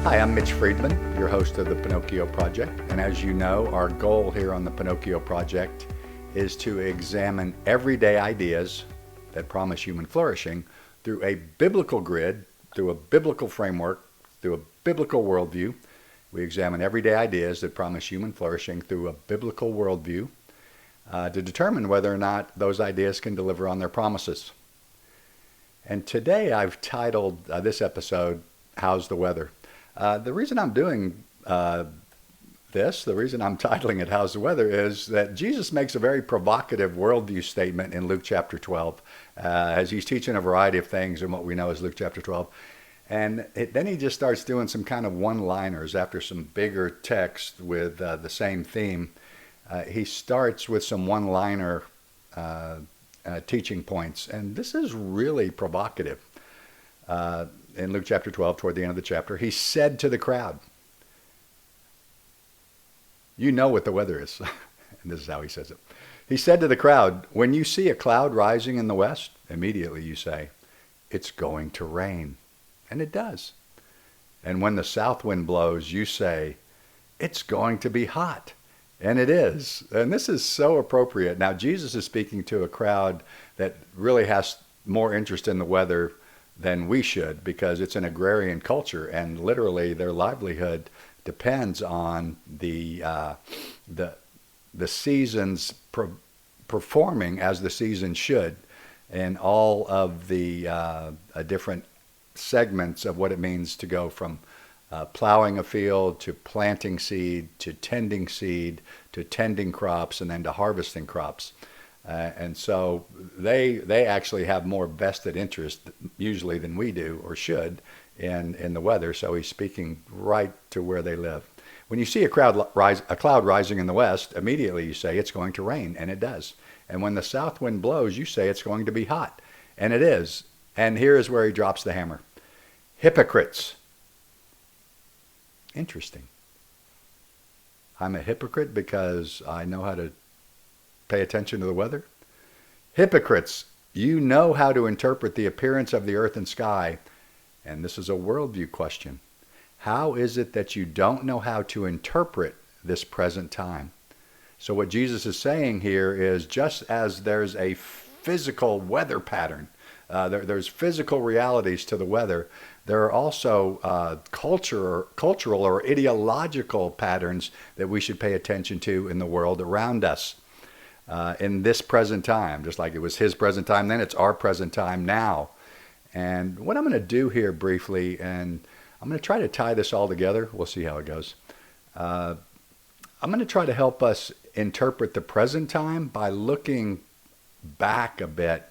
Hi, I'm Mitch Friedman, your host of the Pinocchio Project. And as you know, our goal here on the Pinocchio Project is to examine everyday ideas that promise human flourishing through a biblical grid, through a biblical framework, through a biblical worldview. We examine everyday ideas that promise human flourishing through a biblical worldview to determine whether or not those ideas can deliver on their promises. And today I've titled this episode, How's the Weather? The reason I'm doing the reason I'm titling it How's the Weather is that Jesus makes a very provocative worldview statement in Luke chapter 12 as he's teaching a variety of things in what we know as Luke chapter 12. And then he just starts doing some kind of one-liners after some bigger text with the same theme. He starts with some one-liner teaching points, and this is really provocative. In Luke chapter 12, toward the end of the chapter, he said to the crowd, you know what the weather is. And this is how he says it. He said to the crowd, when you see a cloud rising in the west, immediately you say, it's going to rain. And it does. And when the south wind blows, you say, it's going to be hot. And it is. And this is so appropriate. Now, Jesus is speaking to a crowd that really has more interest in the weather than we should, because it's an agrarian culture, and literally their livelihood depends on the seasons performing as the season should, and all of the different segments of what it means to go from plowing a field to planting seed to tending crops and then to harvesting crops. And so they actually have more vested interest usually than we do or should in the weather. So he's speaking right to where they live. When you see a cloud rising in the west, immediately you say it's going to rain, and it does. And when the south wind blows, you say it's going to be hot, and it is. And here is where he drops the hammer. Hypocrites. Interesting. I'm a hypocrite because I know how to pay attention to the weather? Hypocrites, you know how to interpret the appearance of the earth and sky. And this is a worldview question. How is it that you don't know how to interpret this present time? So what Jesus is saying here is, just as there's a physical weather pattern, there's physical realities to the weather, there are also cultural or ideological patterns that we should pay attention to in the world around us. In this present time, just like it was his present time then, it's our present time now. And what I'm going to do here briefly, and I'm going to try to tie this all together. We'll see how it goes. I'm going to try to help us interpret the present time by looking back a bit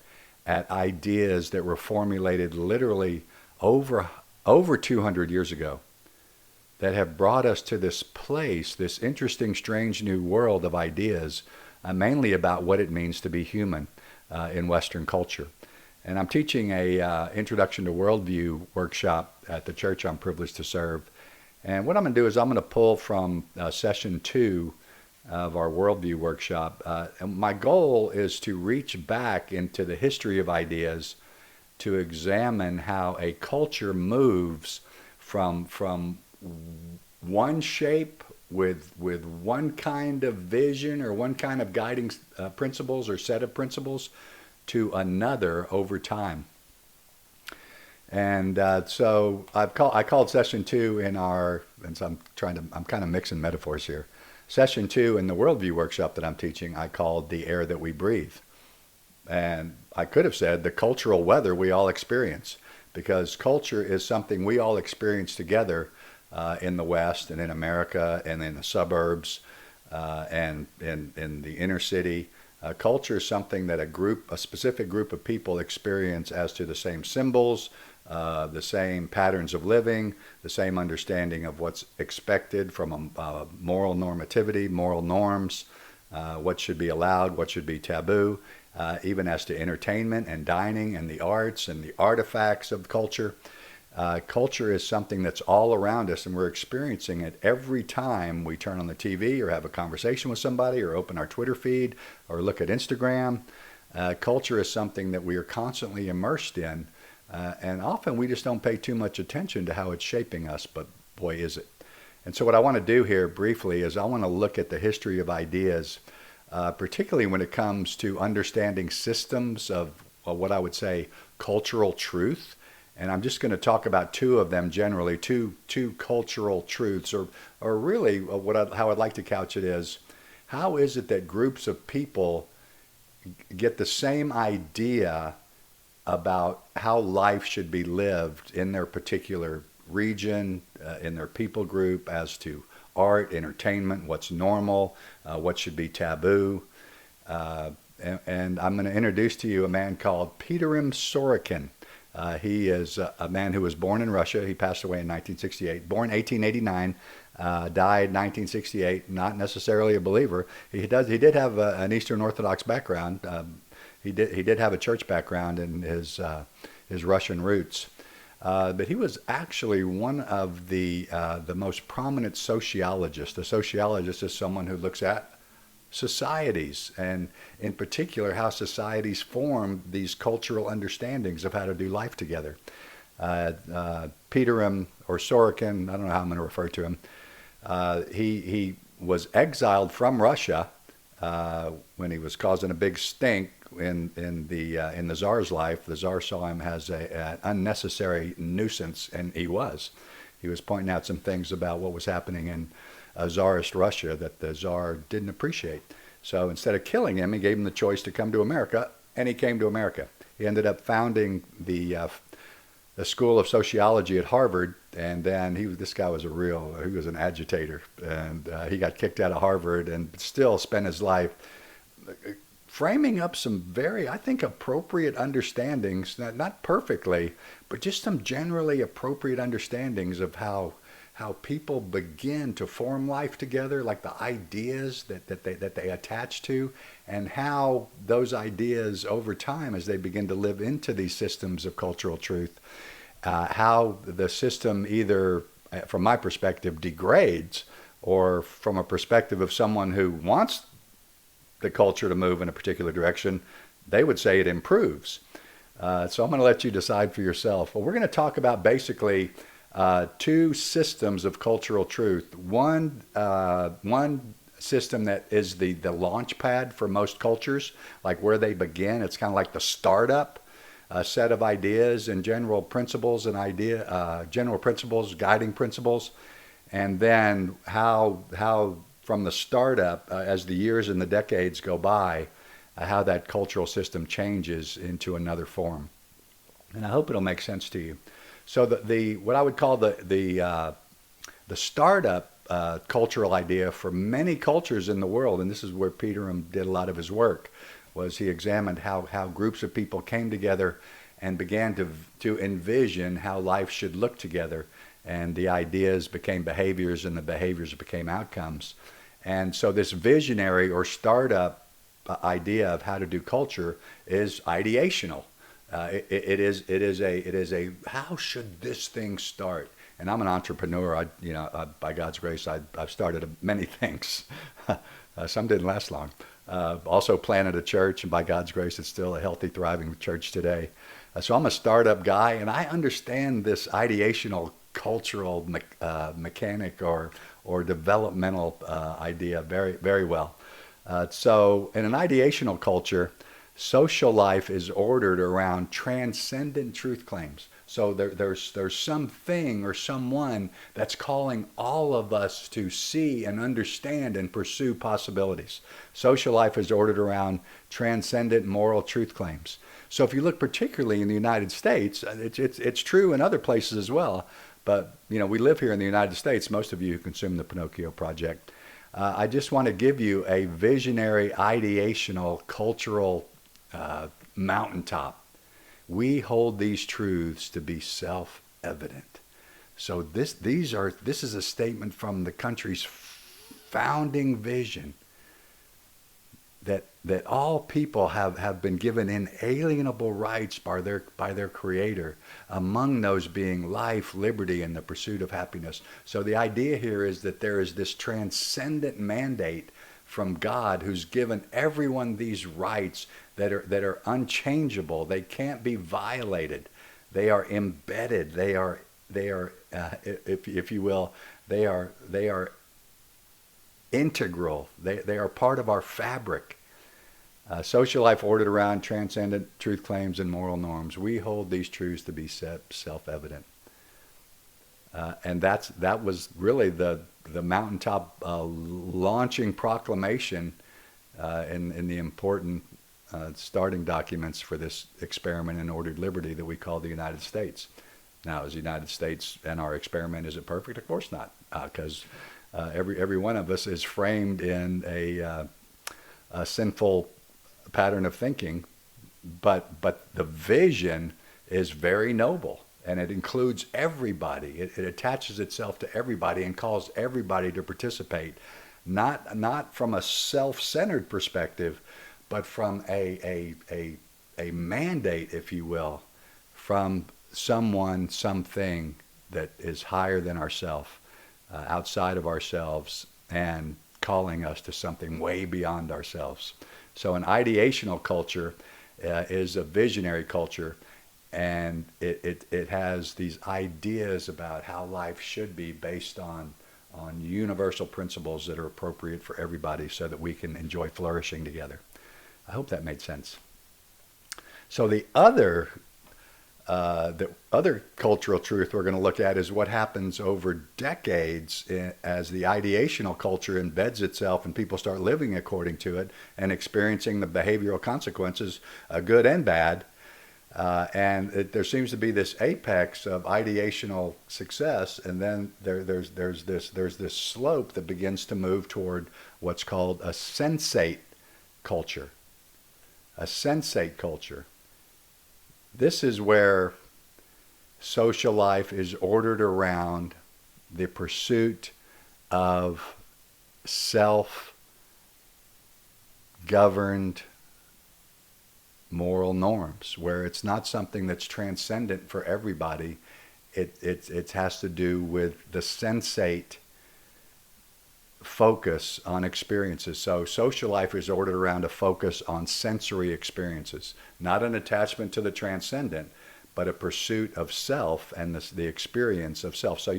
at ideas that were formulated literally over 200 years ago that have brought us to this place, this interesting, strange new world of ideas, mainly about what it means to be human in Western culture. And I'm teaching a Introduction to Worldview workshop at the church I'm privileged to serve. And what I'm going to do is I'm going to pull from session 2 of our Worldview workshop. And my goal is to reach back into the history of ideas to examine how a culture moves from one shape with one kind of vision or one kind of guiding principles or set of principles to another over time. And so I called session 2 in our, and so I'm kind of mixing metaphors here. Session 2 in the Worldview workshop that I'm teaching, I called the air that we breathe. And I could have said the cultural weather we all experience, because culture is something we all experience together in the West and in America and in the suburbs and in the inner city. Culture is something that a specific group of people experience as to the same symbols, the same patterns of living, the same understanding of what's expected from moral normativity, moral norms, what should be allowed, what should be taboo, even as to entertainment and dining and the arts and the artifacts of culture. Culture is something that's all around us, and we're experiencing it every time we turn on the TV or have a conversation with somebody or open our Twitter feed or look at Instagram. Culture is something that we are constantly immersed in, and often we just don't pay too much attention to how it's shaping us, but boy, is it. And so what I want to do here briefly is I want to look at the history of ideas, particularly when it comes to understanding systems of what I would say cultural truth. And I'm just going to talk about two of them generally, two cultural truths, or really how I'd like to couch it is, how is it that groups of people get the same idea about how life should be lived in their particular region, in their people group, as to art, entertainment, what's normal, what should be taboo. And I'm going to introduce to you a man called Peterim Sorokin. He is a man who was born in Russia. He passed away in 1968. Born 1889, died 1968. Not necessarily a believer. He did have an Eastern Orthodox background. He did have a church background in his Russian roots. But he was actually one of the most prominent sociologists. A sociologist is someone who looks at societies, and in particular how societies form these cultural understandings of how to do life together. Peterim, or Sorokin, I don't know how I'm going to refer to him, he was exiled from Russia when he was causing a big stink in the Tsar's life. The Tsar saw him as an unnecessary nuisance, and he was pointing out some things about what was happening in Tsarist Russia that the Tsar didn't appreciate. So instead of killing him, he gave him the choice to come to America, and he came to America. He ended up founding the School of Sociology at Harvard, and then this guy was he was an agitator, and he got kicked out of Harvard and still spent his life framing up some very, I think, appropriate understandings, not perfectly, but just some generally appropriate understandings of how people begin to form life together, like the ideas that they attach to, and how those ideas over time, as they begin to live into these systems of cultural truth, how the system either, from my perspective, degrades, or from a perspective of someone who wants the culture to move in a particular direction, they would say it improves. So I'm going to let you decide for yourself. Well, we're going to talk about basically two systems of cultural truth. One system that is the launch pad for most cultures, like where they begin. It's kind of like the startup set of ideas and general principles general principles, guiding principles, and then how from the startup, as the years and the decades go by, how that cultural system changes into another form. And I hope it'll make sense to you. So what I would call the startup cultural idea for many cultures in the world, and this is where Peterim did a lot of his work, was he examined how groups of people came together and began to envision how life should look together, and the ideas became behaviors, and the behaviors became outcomes. And so this visionary or startup idea of how to do culture is ideational. It is a how should this thing start? And I'm an entrepreneur. By God's grace, I've started many things. Some didn't last long. Also planted a church, and by God's grace, it's still a healthy, thriving church today. So I'm a startup guy, and I understand this ideational cultural mechanic or developmental idea very, very well. So in an ideational culture, social life is ordered around transcendent truth claims. So there's something or someone that's calling all of us to see and understand and pursue possibilities. Social life is ordered around transcendent moral truth claims. So if you look particularly in the United States, it's true in other places as well. But we live here in the United States. Most of you who consume the Pinocchio project. I just want to give you a visionary, ideational, cultural mountaintop. We hold these truths to be self-evident. So this is a statement from the country's founding vision that all people have been given inalienable rights by their Creator, among those being life, liberty, and the pursuit of happiness. So the idea here is that there is this transcendent mandate from God, who's given everyone these rights that are unchangeable. They can't be violated. They are embedded. They are they are, if you will, they are integral. They are part of our fabric. Social life ordered around transcendent truth claims and moral norms. We hold these truths to be self-evident. And that was really the mountaintop launching proclamation in the important starting documents for this experiment in ordered liberty that we call the United States. Now, is the United States and our experiment, is it perfect? Of course not, because every one of us is framed in a sinful pattern of thinking, but the vision is very noble, and it includes everybody. It attaches itself to everybody and calls everybody to participate, not from a self-centered perspective, but from a mandate, if you will, from someone, something that is higher than ourselves, outside of ourselves, and calling us to something way beyond ourselves. So an ideational culture is a visionary culture, and it has these ideas about how life should be based on universal principles that are appropriate for everybody so that we can enjoy flourishing together. I hope that made sense. So the other cultural truth we're going to look at is what happens over decades as the ideational culture embeds itself and people start living according to it and experiencing the behavioral consequences, good and bad. There seems to be this apex of ideational success, and then there's this slope that begins to move toward what's called a sensate culture. A sensate culture. This is where social life is ordered around the pursuit of self-governed moral norms, where it's not something that's transcendent for everybody. It has to do with the sensate focus on experiences. So social life is ordered around a focus on sensory experiences, not an attachment to the transcendent, but a pursuit of self and the experience of self. So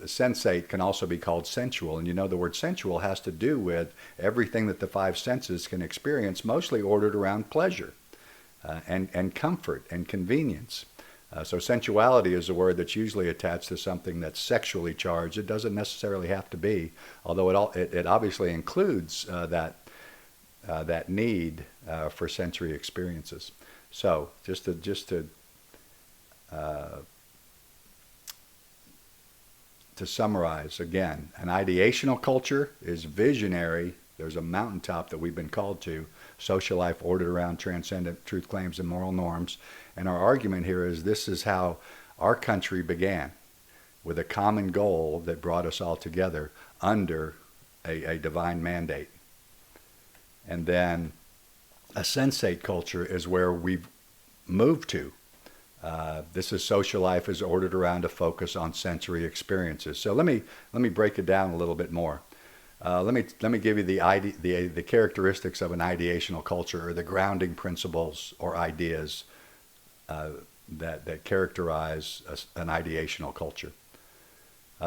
sensate can also be called sensual, and the word sensual has to do with everything that the five senses can experience, mostly ordered around pleasure and comfort and convenience. So sensuality is a word that's usually attached to something that's sexually charged. It doesn't necessarily have to be, although it obviously includes that need for sensory experiences. So just to summarize again, an ideational culture is visionary. There's a mountaintop that we've been called to. Social life ordered around transcendent truth claims and moral norms. And our argument here is this is how our country began, with a common goal that brought us all together under a divine mandate. And then a sensate culture is where we've moved to. This is social life is ordered around a focus on sensory experiences. So let me break it down a little bit more. Let me give you the characteristics of an ideational culture, or the grounding principles or ideas that characterize an ideational culture.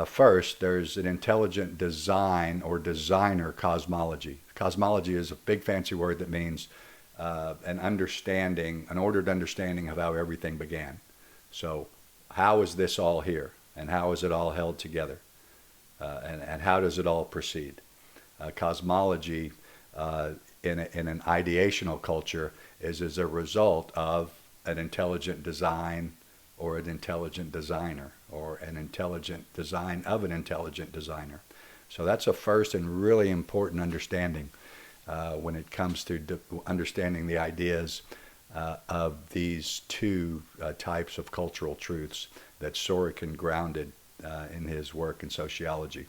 First, there's an intelligent design or designer cosmology. Cosmology is a big fancy word that means an ordered understanding of how everything began. So how is this all here? And how is it all held together? And how does it all proceed? Cosmology in an ideational culture is as a result of an intelligent design or an intelligent designer, or an intelligent design of an intelligent designer. So that's a first and really important understanding when it comes to understanding the ideas of these two types of cultural truths that Sorokin grounded in his work in sociology.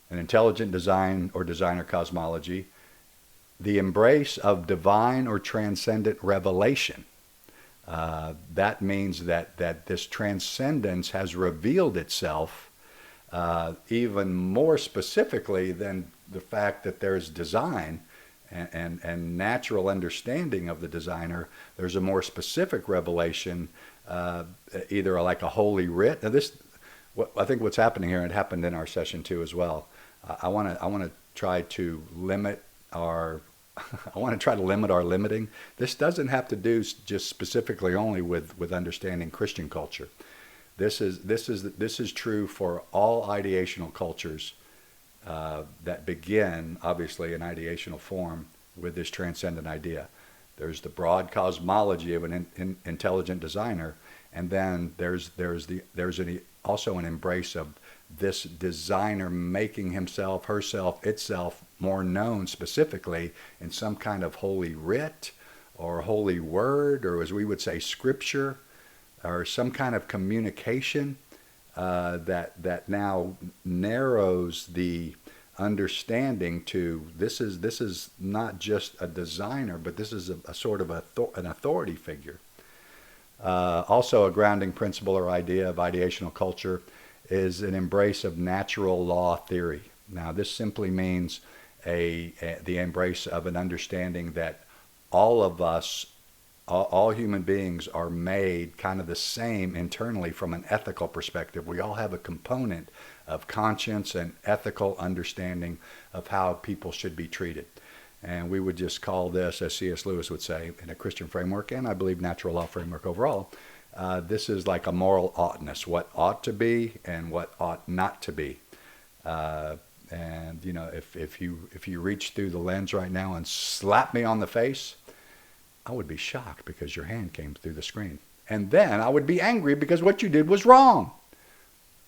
An intelligent design or designer cosmology, the embrace of divine or transcendent revelation. That means that this transcendence has revealed itself even more specifically than the fact that there's design and natural understanding of the designer, there's a more specific revelation, either like a holy writ. Now I think what's happening here, and it happened in our session too as well. I want to try to limit our I want to try to limit our limiting. This doesn't have to do just specifically only with understanding Christian culture. This is true for all ideational cultures that begin, obviously, in ideational form with this transcendent idea. There's the broad cosmology of an intelligent designer, and then there's also an embrace of this designer making himself, herself, itself more known specifically in some kind of holy writ or holy word, or as we would say, scripture, or some kind of communication that now narrows the understanding to this is not just a designer, but this is a sort of an authority figure. Also, a grounding principle or idea of ideational culture is an embrace of natural law theory. Now, this simply means the embrace of an understanding that all of us, all human beings, are made kind of the same internally from an ethical perspective. We all have a component of conscience and ethical understanding of how people should be treated. And we would just call this, as C.S. Lewis would say, in a Christian framework, and I believe natural law framework overall, this is like a moral oughtness, what ought to be and what ought not to be. And you know, if you reach through the lens right now and slap me on the face, I would be shocked because your hand came through the screen. And then I would be angry because what you did was wrong.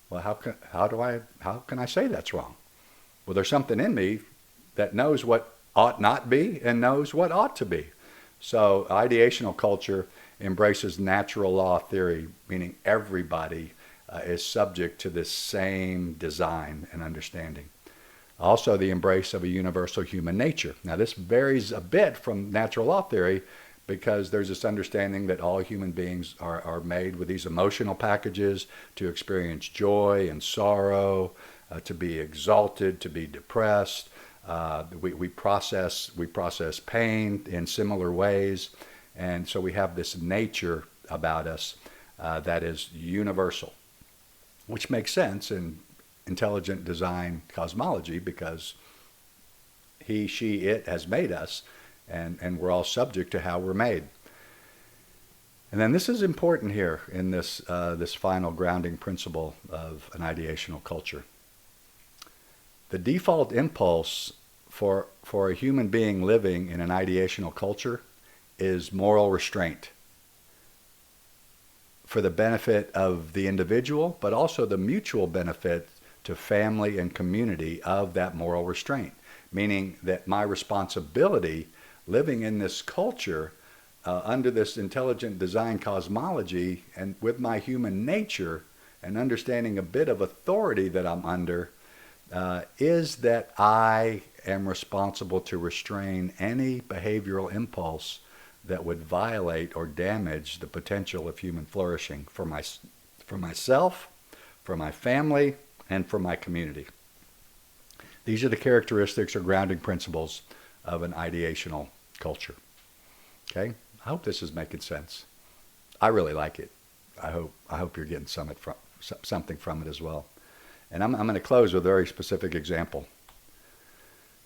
Well, how can I say that's wrong? Well, there's something in me that knows what ought not be and knows what ought to be. So ideational culture embraces natural law theory, meaning everybody is subject to this same design and understanding. Also, the embrace of a universal human nature. Now, this varies a bit from natural law theory because there's this understanding that all human beings are made with these emotional packages to experience joy and sorrow, to be exalted, to be depressed. We process pain in similar ways, and so we have this nature about us that is universal, which makes sense in intelligent design cosmology because he, she, it has made us, and we're all subject to how we're made. And then this is important here in this final grounding principle of an ideational culture. The default impulse for a human being living in an ideational culture is moral restraint for the benefit of the individual, but also the mutual benefit to family and community of that moral restraint. Meaning that my responsibility living in this culture under this intelligent design cosmology and with my human nature and understanding a bit of authority that I'm under is that I am responsible to restrain any behavioral impulse that would violate or damage the potential of human flourishing for myself, for my family, and for my community. These are the characteristics or grounding principles of an ideational culture. Okay? I hope this is making sense. I really like it. I hope you're getting something from it as well. And I'm going to close with a very specific example.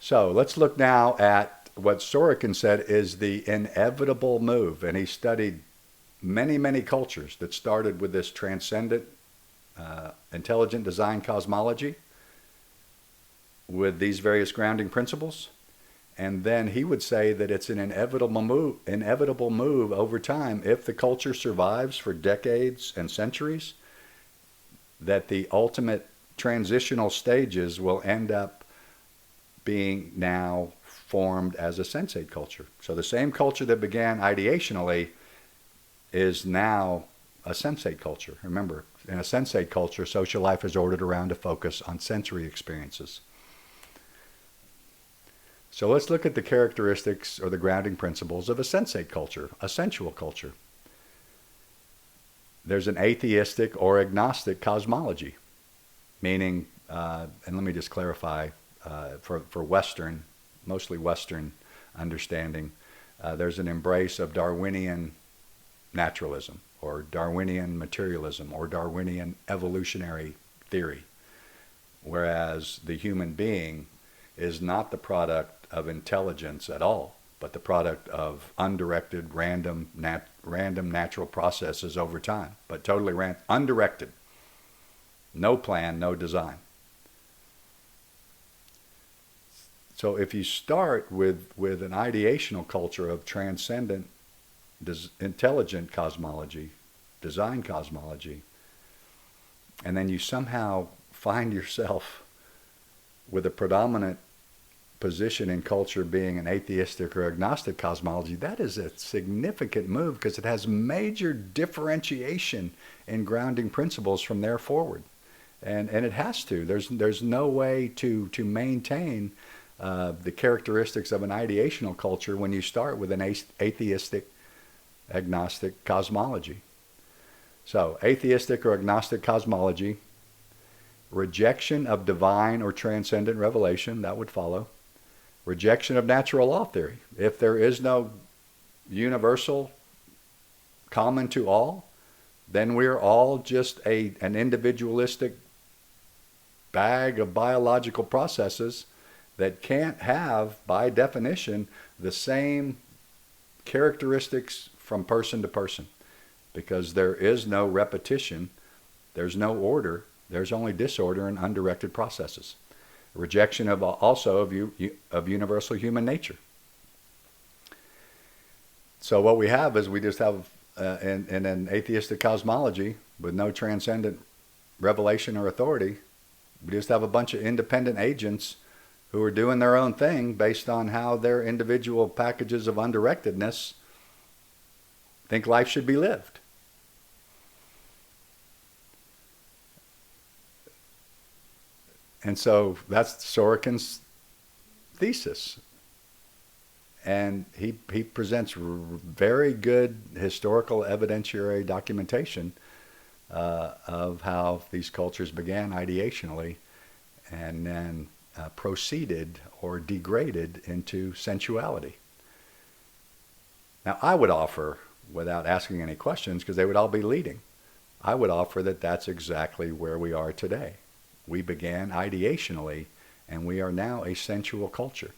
So let's look now at what Sorokin said is the inevitable move. And he studied many, many cultures that started with this transcendent, intelligent design cosmology with these various grounding principles. And then he would say that it's an inevitable move over time if the culture survives for decades and centuries, that the ultimate transitional stages will end up being now formed as a sensate culture. So the same culture that began ideationally is now a sensate culture. Remember, in a sensate culture, social life is ordered around a focus on sensory experiences. So let's look at the characteristics or the grounding principles of a sensate culture, a sensual culture. There's an atheistic or agnostic cosmology, meaning, and let me just clarify, for Western, mostly Western understanding. There's an embrace of Darwinian naturalism or Darwinian materialism or Darwinian evolutionary theory, whereas the human being is not the product of intelligence at all, but the product of undirected, random natural processes over time, but totally undirected. No plan, no design. So if you start with an ideational culture of transcendent, intelligent cosmology, design cosmology, and then you somehow find yourself with a predominant position in culture being an atheistic or agnostic cosmology, that is a significant move because it has major differentiation in grounding principles from there forward. And it has to. There's no way to maintain the characteristics of an ideational culture when you start with an atheistic, agnostic cosmology. So, atheistic or agnostic cosmology, rejection of divine or transcendent revelation, that would follow. Rejection of natural law theory. If there is no universal common to all, then we're all just an individualistic bag of biological processes that can't have, by definition, the same characteristics from person to person, because there is no repetition, there's no order, there's only disorder and undirected processes. Rejection of also of universal human nature. So what we have is we just have in an atheistic cosmology with no transcendent revelation or authority, we just have a bunch of independent agents who are doing their own thing based on how their individual packages of undirectedness think life should be lived. And so that's Sorokin's thesis. And he presents very good historical evidentiary documentation of how these cultures began ideationally and then proceeded or degraded into sensuality. Now, I would offer, without asking any questions, because they would all be leading, I would offer that that's exactly where we are today. We began ideationally, and we are now a sensual culture,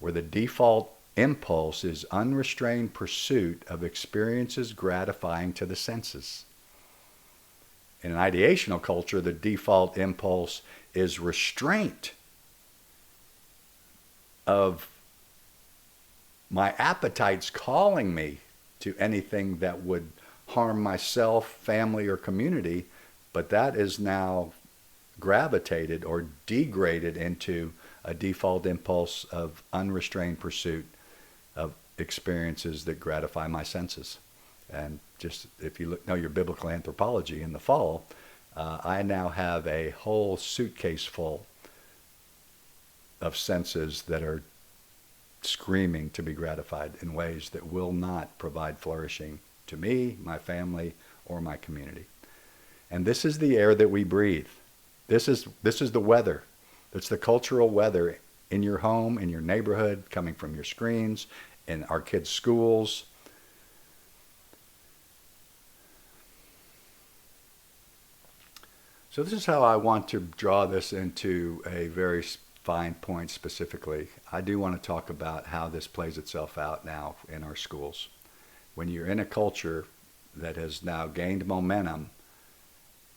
where the default impulse is unrestrained pursuit of experiences gratifying to the senses. In an ideational culture, the default impulse is restraint of my appetites calling me to anything that would harm myself, family, or community, but that is now gravitated or degraded into a default impulse of unrestrained pursuit of experiences that gratify my senses. And just if you know your biblical anthropology, in the fall, I now have a whole suitcase full of senses that are screaming to be gratified in ways that will not provide flourishing to me, my family, or my community. And this is the air that we breathe. This is the weather. It's the cultural weather in your home, in your neighborhood, coming from your screens, in our kids' schools. So this is how I want to draw this into a very fine point specifically. I do want to talk about how this plays itself out now in our schools. When you're in a culture that has now gained momentum,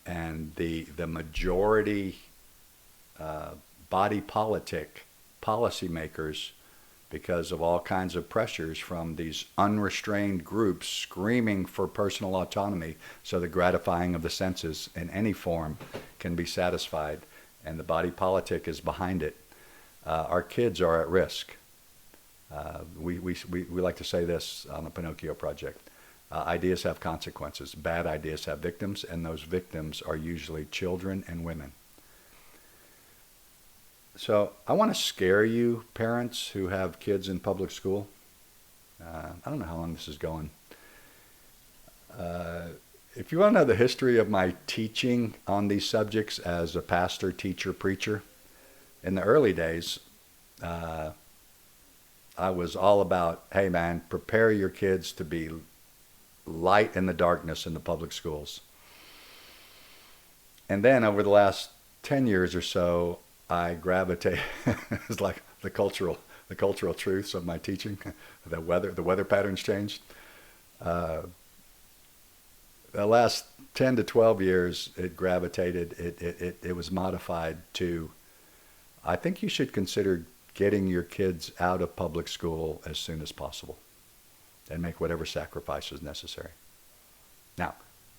and the majority body politic policymakers, because of all kinds of pressures from these unrestrained groups screaming for personal autonomy so the gratifying of the senses in any form can be satisfied, and the body politic is behind it, our kids are at risk. We like to say this on the Pinocchio project. Ideas have consequences. Bad ideas have victims, and those victims are usually children and women. So I want to scare you, parents who have kids in public school. I don't know how long this is going. If you want to know the history of my teaching on these subjects as a pastor, teacher, preacher, in the early days, I was all about, hey man, prepare your kids to be light in the darkness in the public schools. And then over the last 10 years or so, I gravitate. It's like the cultural truths of my teaching. The weather patterns changed. Uh, the last 10 to 12 years, it gravitated. It was modified to. I think you should consider getting your kids out of public school as soon as possible, and make whatever sacrifices necessary. Now,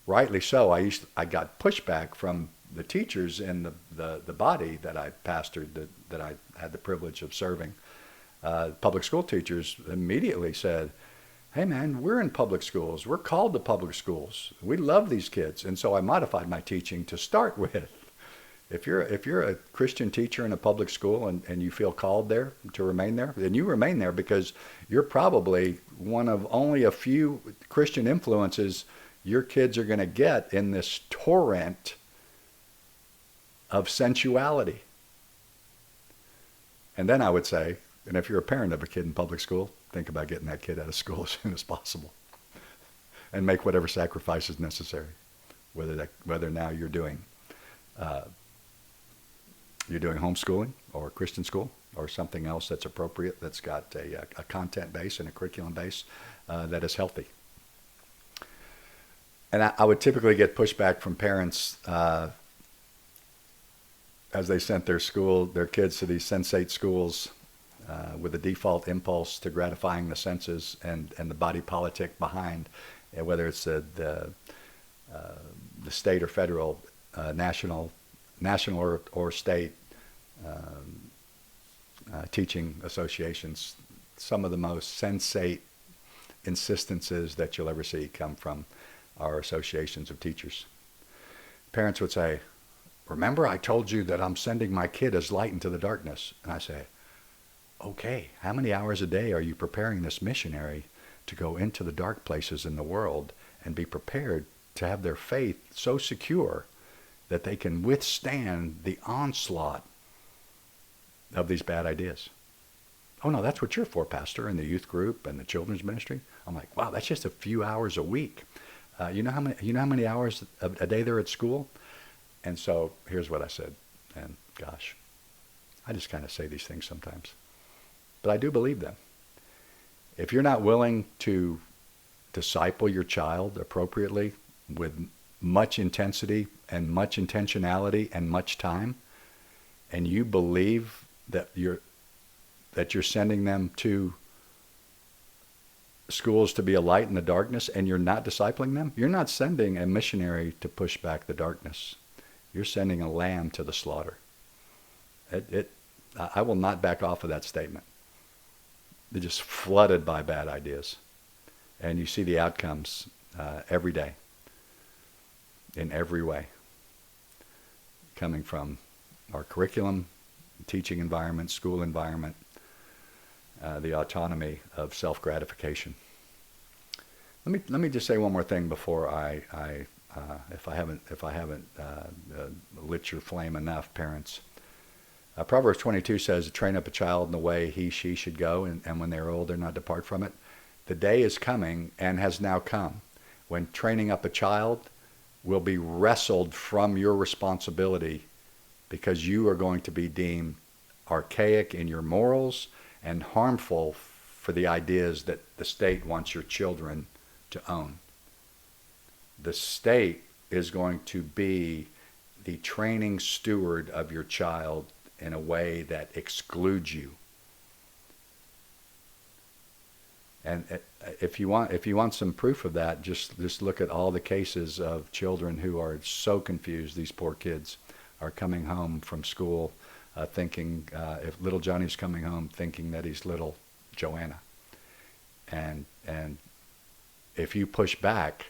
rightly so, I got pushback from the teachers in the body that I pastored, that I had the privilege of serving. Public school teachers immediately said, hey man, we're in public schools. We're called to public schools. We love these kids. And so I modified my teaching to start with, if you're a Christian teacher in a public school and you feel called there to remain there, then you remain there, because you're probably one of only a few Christian influences your kids are going to get in this torrent of sensuality. And then I would say, and if you're a parent of a kid in public school, think about getting that kid out of school as soon as possible, and make whatever sacrifices necessary. Whether now you're doing homeschooling or Christian school or something else that's appropriate, that's got a content base and a curriculum base that is healthy. And I would typically get pushback from parents as they sent their kids to these sensate schools with a default impulse to gratifying the senses and the body politic behind, whether it's the state or federal, national or state teaching associations. Some of the most sensate insistences that you'll ever see come from our associations of teachers. Parents would say, remember I told you that I'm sending my kid as light into the darkness? And I say, okay, how many hours a day are you preparing this missionary to go into the dark places in the world and be prepared to have their faith so secure that they can withstand the onslaught of these bad ideas? Oh no, that's what you're for, Pastor, in the youth group and the children's ministry. I'm like, wow, that's just a few hours a week. You know how many hours a day they're at school? And so here's what I said. And gosh, I just kind of say these things sometimes, but I do believe them. If you're not willing to disciple your child appropriately with much intensity and much intentionality and much time, and you believe that you're sending them to schools to be a light in the darkness, and you're not discipling them, you're not sending a missionary to push back the darkness. You're sending a lamb to the slaughter. I will not back off of that statement. They're just flooded by bad ideas. And you see the outcomes every day, in every way, coming from our curriculum, teaching environment, school environment, the autonomy of self-gratification. Let me just say one more thing before if I haven't lit your flame enough, parents. Proverbs 22 says, train up a child in the way she should go, and when they're old, they're not depart from it. The day is coming and has now come when training up a child will be wrestled from your responsibility, because you are going to be deemed archaic in your morals and harmful for the ideas that the state wants your children to own. The state is going to be the training steward of your child in a way that excludes you. And if you want some proof of that, just look at all the cases of children who are so confused. These poor kids are coming home from school thinking, if little Johnny's coming home thinking that he's little Joanna. And if you push back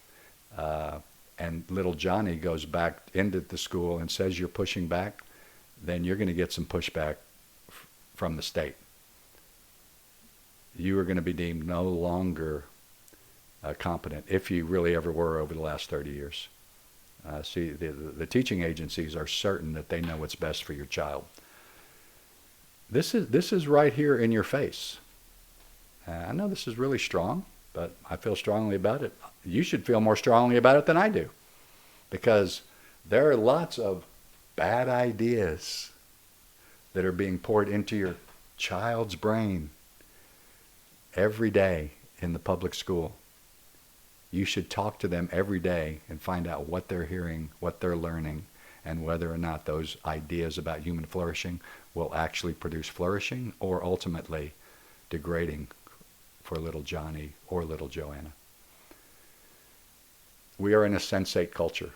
and little Johnny goes back into the school and says you're pushing back, then you're going to get some pushback from the state. You are going to be deemed no longer competent, if you really ever were over the last 30 years. See, the teaching agencies are certain that they know what's best for your child. This is right here in your face. I know this is really strong, but I feel strongly about it. You should feel more strongly about it than I do, because there are lots of bad ideas that are being poured into your child's brain every day in the public school. You should talk to them every day and find out what they're hearing, what they're learning, and whether or not those ideas about human flourishing will actually produce flourishing or ultimately degrading for little Johnny or little Joanna. We are in a sensate culture.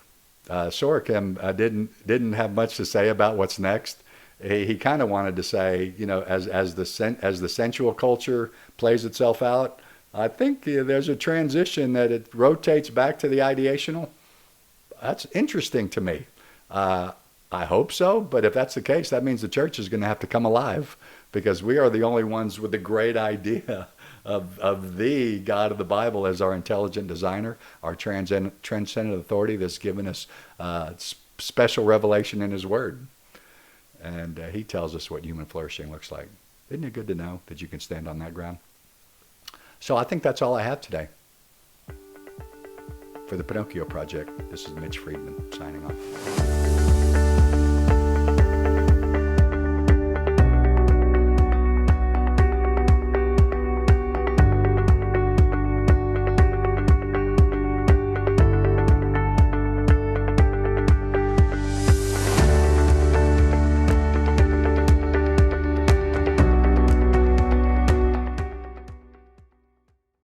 Sorokin didn't have much to say about what's next. He kind of wanted to say, as the sensual culture plays itself out, I think there's a transition that it rotates back to the ideational. That's interesting to me. I hope so, but if that's the case, that means the church is going to have to come alive, because we are the only ones with the great idea of the God of the Bible as our intelligent designer, our transcendent authority that's given us special revelation in his word. And he tells us what human flourishing looks like. Isn't it good to know that you can stand on that ground? So I think that's all I have today. For the Pinocchio Project, this is Mitch Friedman signing off.